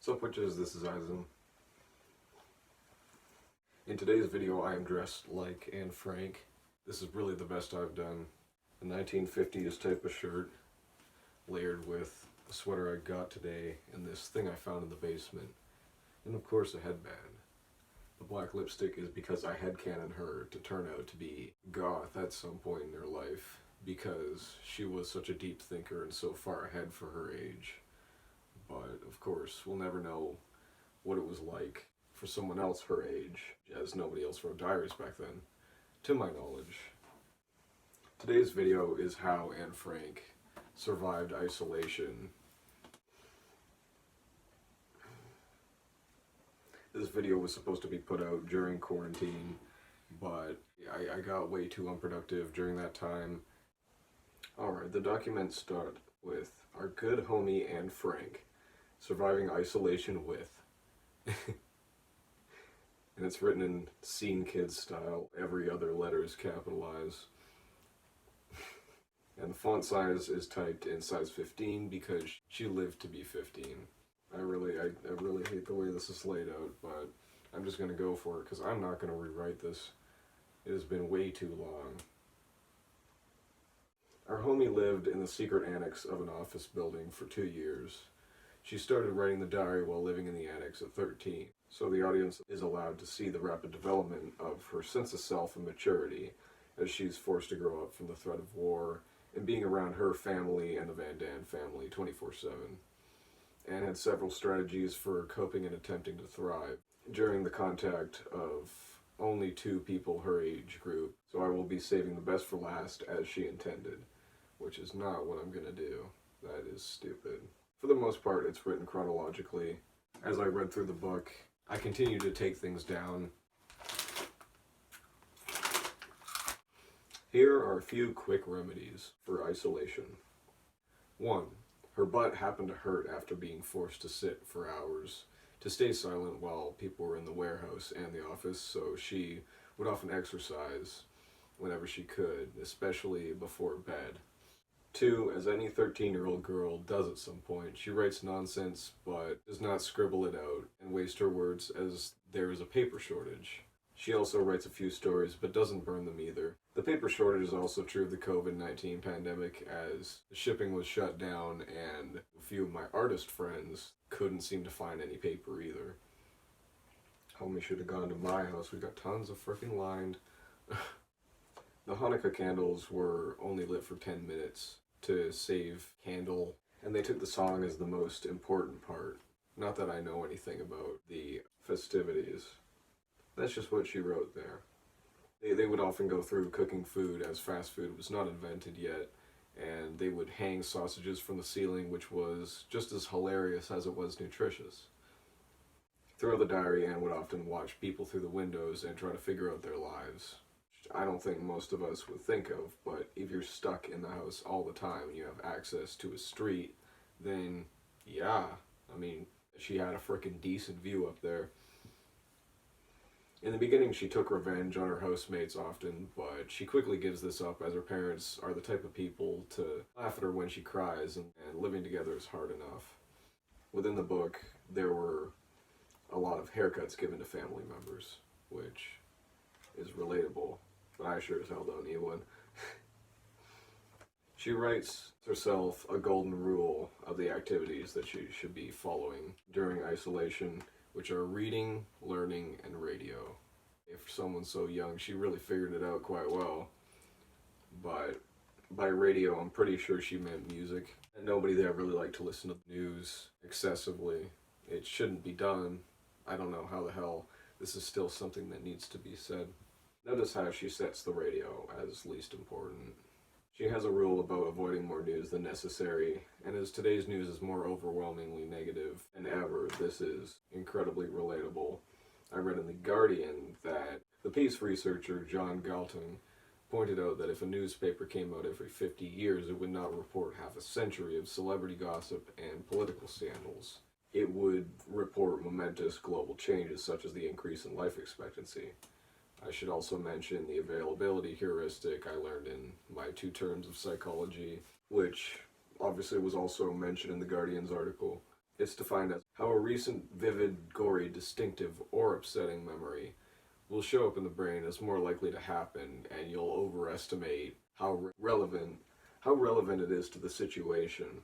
What's up, witches? This is Eisen. In today's video, I am dressed like Anne Frank. This is really the best I've done. The 1950s type of shirt, layered with a sweater I got today, and this thing I found in the basement. And of course, a headband. The black lipstick is because I headcanoned her to turn out to be goth at some point in her life, because she was such a deep thinker and so far ahead for her age. But, of course, we'll never know what it was like for someone else her age, as nobody else wrote diaries back then, to my knowledge. Today's video is how Anne Frank survived isolation. This video was supposed to be put out during quarantine, but I got way too unproductive during that time. Alright, the documents start with our good homie Anne Frank surviving isolation with. And it's written in Scene Kids style. Every other letter is capitalized. And the font size is typed in size 15 because she lived to be 15. I really hate the way this is laid out, but I'm just going to go for it because I'm not going to rewrite this. It has been way too long. Our homie lived in the secret annex of an office building for 2 years. She started writing the diary while living in the annex at 13, so the audience is allowed to see the rapid development of her sense of self and maturity as she's forced to grow up from the threat of war and being around her family and the Van Daan family 24/7. Anne had several strategies for coping and attempting to thrive during the contact of only 2 people her age group, so I will be saving the best for last as she intended, which is not what I'm gonna do. That is stupid. For the most part, it's written chronologically. As I read through the book, I continued to take things down. Here are a few quick remedies for isolation. 1. Her butt happened to hurt after being forced to sit for hours, to stay silent while people were in the warehouse and the office, so she would often exercise whenever she could, especially before bed. 2, as any 13-year-old girl does at some point, she writes nonsense but does not scribble it out and waste her words as there is a paper shortage. She also writes a few stories but doesn't burn them either. The paper shortage is also true of the COVID-19 pandemic, as the shipping was shut down and a few of my artist friends couldn't seem to find any paper either. Homie should have gone to my house. We got tons of freaking lined. The Hanukkah candles were only lit for 10 minutes to save candle, and they took the song as the most important part. Not that I know anything about the festivities. That's just what she wrote there. They would often go through cooking food as fast food was not invented yet, and they would hang sausages from the ceiling, which was just as hilarious as it was nutritious. Throughout the diary, Anne would often watch people through the windows and try to figure out their lives. I don't think most of us would think of, but if you're stuck in the house all the time and you have access to a street, then yeah, I mean, she had a frickin' decent view up there. In the beginning, she took revenge on her housemates often, but she quickly gives this up as her parents are the type of people to laugh at her when she cries, and living together is hard enough. Within the book, there were a lot of haircuts given to family members, which is relatable. But I sure as hell don't need one. She writes herself a golden rule of the activities that she should be following during isolation, which are reading, learning, and radio. For someone so young, she really figured it out quite well. But by radio, I'm pretty sure she meant music. And nobody there really liked to listen to the news excessively. It shouldn't be done. I don't know how the hell this is still something that needs to be said. Notice how she sets the radio as least important. She has a rule about avoiding more news than necessary, and as today's news is more overwhelmingly negative than ever, this is incredibly relatable. I read in The Guardian that the peace researcher John Galton pointed out that if a newspaper came out every 50 years, it would not report half a century of celebrity gossip and political scandals. It would report momentous global changes such as the increase in life expectancy. I should also mention the availability heuristic I learned in my 2 terms of psychology, which obviously was also mentioned in the Guardian's article. It's defined as how a recent vivid, gory, distinctive, or upsetting memory will show up in the brain is more likely to happen, and you'll overestimate how relevant it is to the situation.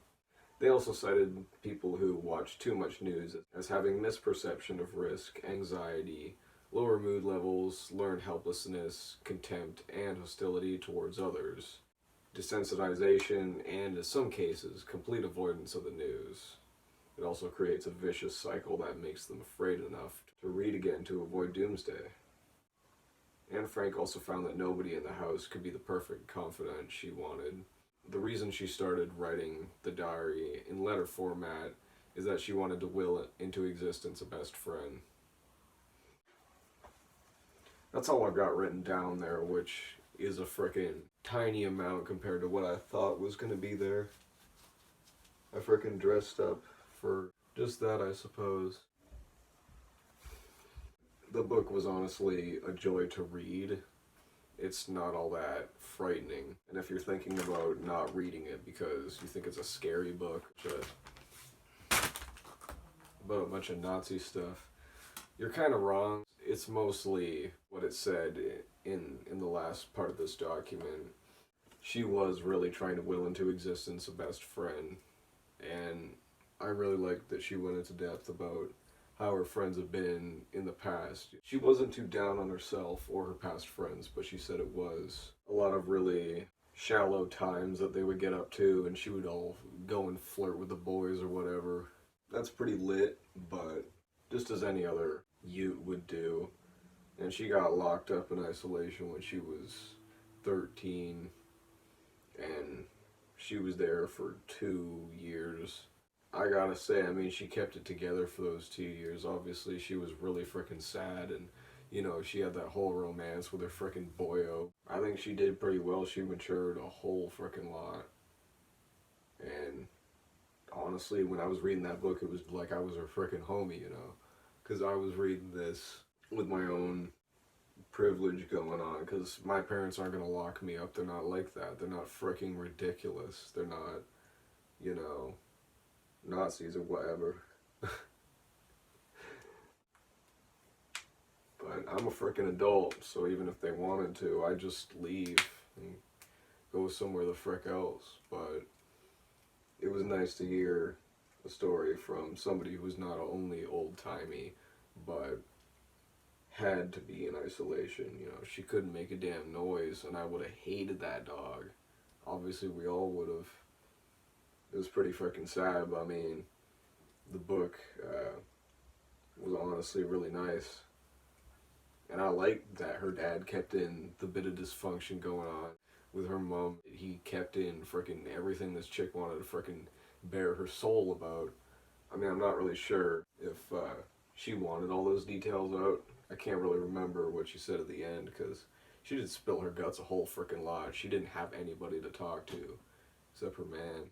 They also cited people who watch too much news as having misperception of risk, anxiety, lower mood levels, learned helplessness, contempt, and hostility towards others, desensitization, and in some cases, complete avoidance of the news. It also creates a vicious cycle that makes them afraid enough to read again to avoid doomsday. Anne Frank also found that nobody in the house could be the perfect confidant she wanted. The reason she started writing the diary in letter format is that she wanted to will into existence a best friend. That's all I've got written down there, which is a frickin' tiny amount compared to what I thought was gonna be there. I frickin' dressed up for just that, I suppose. The book was honestly a joy to read. It's not all that frightening. And if you're thinking about not reading it because you think it's a scary book about a bunch of Nazi stuff, you're kind of wrong. It's mostly what it said in the last part of this document. She was really trying to will into existence a best friend, and I really liked that she went into depth about how her friends have been in the past. She wasn't too down on herself or her past friends, but she said it was a lot of really shallow times that they would get up to, and she would all go and flirt with the boys or whatever. That's pretty lit, but just as any other Ute would do. And she got locked up in isolation when she was 13, and she was there for 2 years. I gotta say, I mean, she kept it together for those 2 years. Obviously, she was really freaking sad, and, you know, she had that whole romance with her freaking boyo. I think she did pretty well. She matured a whole freaking lot. And honestly, when I was reading that book, it was like I was her freaking homie, you know? Because I was reading this with my own privilege going on, because my parents aren't going to lock me up. They're not like that. They're not freaking ridiculous. They're not, you know, Nazis or whatever. But I'm a freaking adult, so even if they wanted to, I just leave and go somewhere the frick else. But it was nice to hear a story from somebody who was not only old-timey, but had to be in isolation. You know, she couldn't make a damn noise, and I would have hated that dog. Obviously, we all would have. It was pretty freaking sad, but I mean, the book was honestly really nice. And I liked that her dad kept in the bit of dysfunction going on with her mom. He kept in freaking everything this chick wanted to freaking bare her soul about. I mean, I'm not really sure if she wanted all those details out. I can't really remember what she said at the end, because she did spill her guts a whole freaking lot. She didn't have anybody to talk to except her man.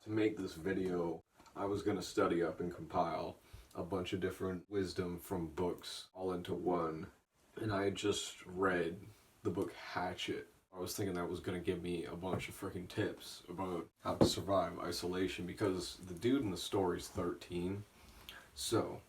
To make this video, I was going to study up and compile a bunch of different wisdom from books all into one. And I had just read the book Hatchet. I was thinking that was going to give me a bunch of freaking tips about how to survive isolation, because the dude in the story's 13. So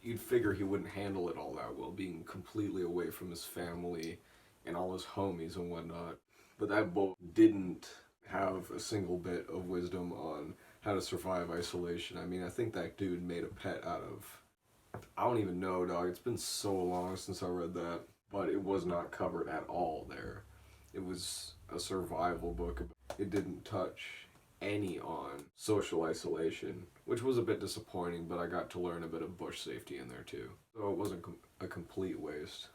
you'd figure he wouldn't handle it all that well, being completely away from his family and all his homies and whatnot. But that book didn't have a single bit of wisdom on how to survive isolation. I mean, I think that dude made a pet out of, I don't even know, dog. It's been so long since I read that, but it was not covered at all there. It was a survival book. It didn't touch any on social isolation, which was a bit disappointing, but I got to learn a bit of bush safety in there too. So it wasn't a complete waste.